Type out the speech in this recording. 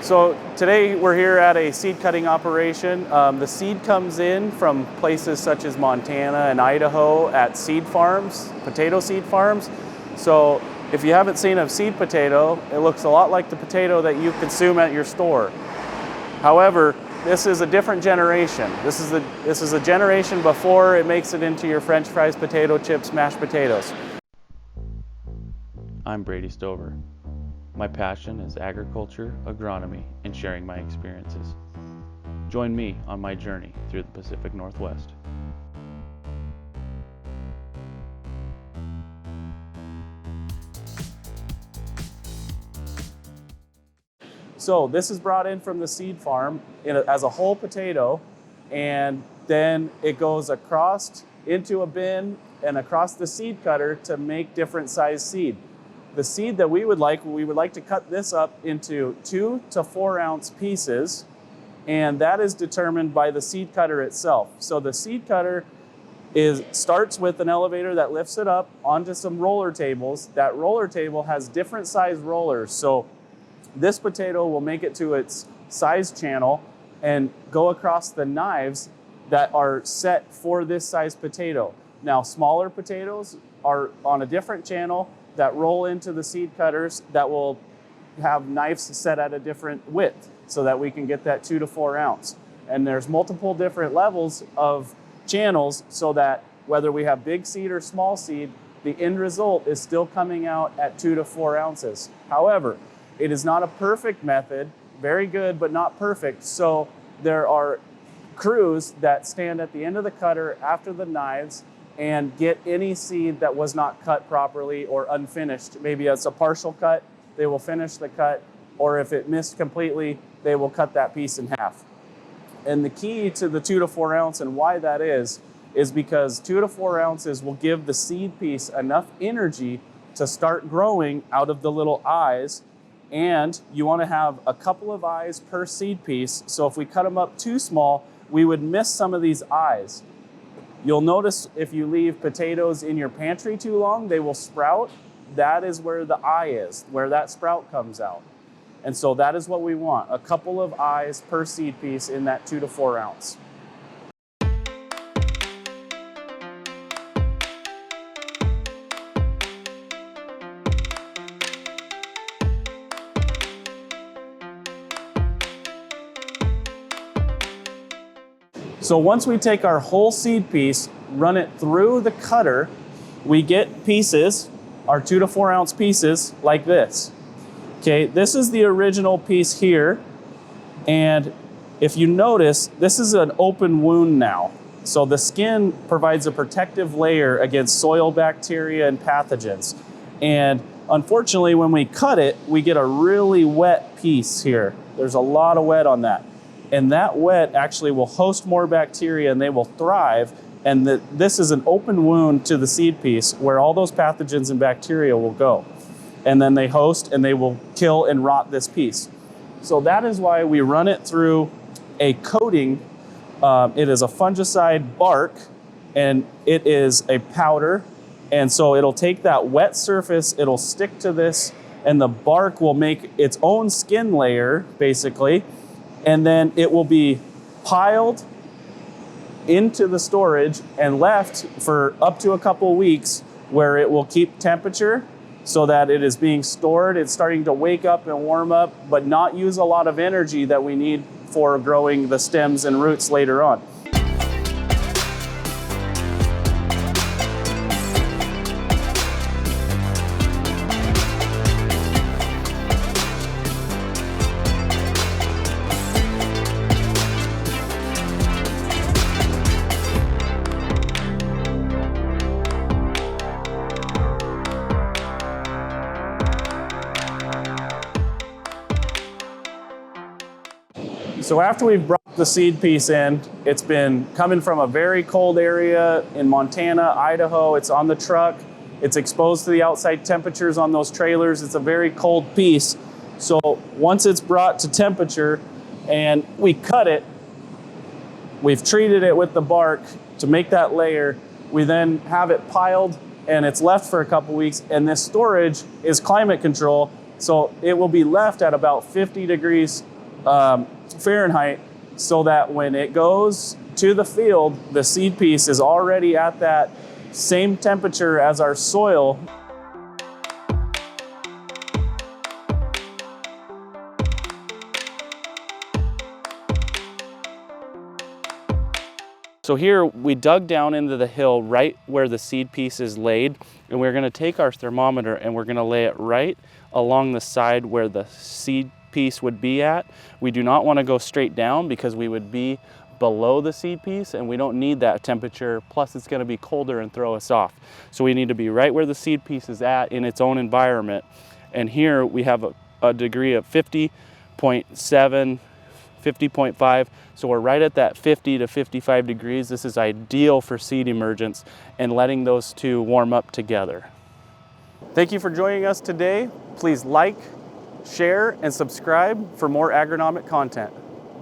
So today we're here at a seed cutting operation. The seed comes in from places such as Montana and Idaho at seed farms, potato seed farms. So if you haven't seen a seed potato, it looks a lot like the potato that you consume at your store. However, this is a different generation. This is a generation before it makes it into your French fries, potato chips, mashed potatoes. I'm Brady Stover. My passion is agriculture, agronomy, and sharing my experiences. Join me on my journey through the Pacific Northwest. So this is brought in from the seed farm as a whole potato, and then it goes across into a bin and across the seed cutter to make different size seed. The seed that we would like to cut this up into 2 to 4 ounce pieces, and that is determined by the seed cutter itself. So the seed cutter starts with an elevator that lifts it up onto some roller tables. That roller table has different size rollers. So this potato will make it to its size channel and go across the knives that are set for this size potato. Now, smaller potatoes are on a different channel that roll into the seed cutters that will have knives set at a different width so that we can get that 2 to 4 ounce. And there's multiple different levels of channels so that whether we have big seed or small seed, the end result is still coming out at 2 to 4 ounces. However, it is not a perfect method, very good, but not perfect. So there are crews that stand at the end of the cutter after the knives and get any seed that was not cut properly or unfinished. Maybe it's a partial cut, they will finish the cut, or if it missed completely, they will cut that piece in half. And the key to the 2 to 4 ounce and why that is because 2 to 4 ounces will give the seed piece enough energy to start growing out of the little eyes. And you want to have a couple of eyes per seed piece. So if we cut them up too small, we would miss some of these eyes. You'll notice if you leave potatoes in your pantry too long, they will sprout. That is where the eye is, where that sprout comes out. And so that is what we want, a couple of eyes per seed piece in that 2 to 4 ounce. So once we take our whole seed piece, run it through the cutter, we get pieces, our 2 to 4 ounce pieces like this. Okay, this is the original piece here. And if you notice, this is an open wound now. So the skin provides a protective layer against soil bacteria and pathogens. And unfortunately, when we cut it, we get a really wet piece here. There's a lot of wet on that. And that wet actually will host more bacteria and they will thrive. And this is an open wound to the seed piece where all those pathogens and bacteria will go. And then they host and they will kill and rot this piece. So that is why we run it through a coating. It is a fungicide bark and it is a powder. And so it'll take that wet surface, it'll stick to this, and the bark will make its own skin layer, basically. And then it will be piled into the storage and left for up to a couple weeks where it will keep temperature so that it is being stored. It's starting to wake up and warm up, but not use a lot of energy that we need for growing the stems and roots later on. So after we've brought the seed piece in, it's been coming from a very cold area in Montana, Idaho. It's on the truck. It's exposed to the outside temperatures on those trailers. It's a very cold piece. So once it's brought to temperature and we cut it, we've treated it with the bark to make that layer. We then have it piled and it's left for a couple weeks. And this storage is climate control. So it will be left at about 50 degrees Fahrenheit, so that when it goes to the field, the seed piece is already at that same temperature as our soil. So here we dug down into the hill right where the seed piece is laid, and we're going to take our thermometer and we're going to lay it right along the side where the seed piece would be at. We do not want to go straight down because we would be below the seed piece and we don't need that temperature, plus it's going to be colder and throw us off. So we need to be right where the seed piece is at in its own environment. And here we have a degree of 50.7, 50.5, so we're right at that 50 to 55 degrees. This is ideal for seed emergence and letting those two warm up together. Thank you for joining us today. Please like, share, and subscribe for more agronomic content.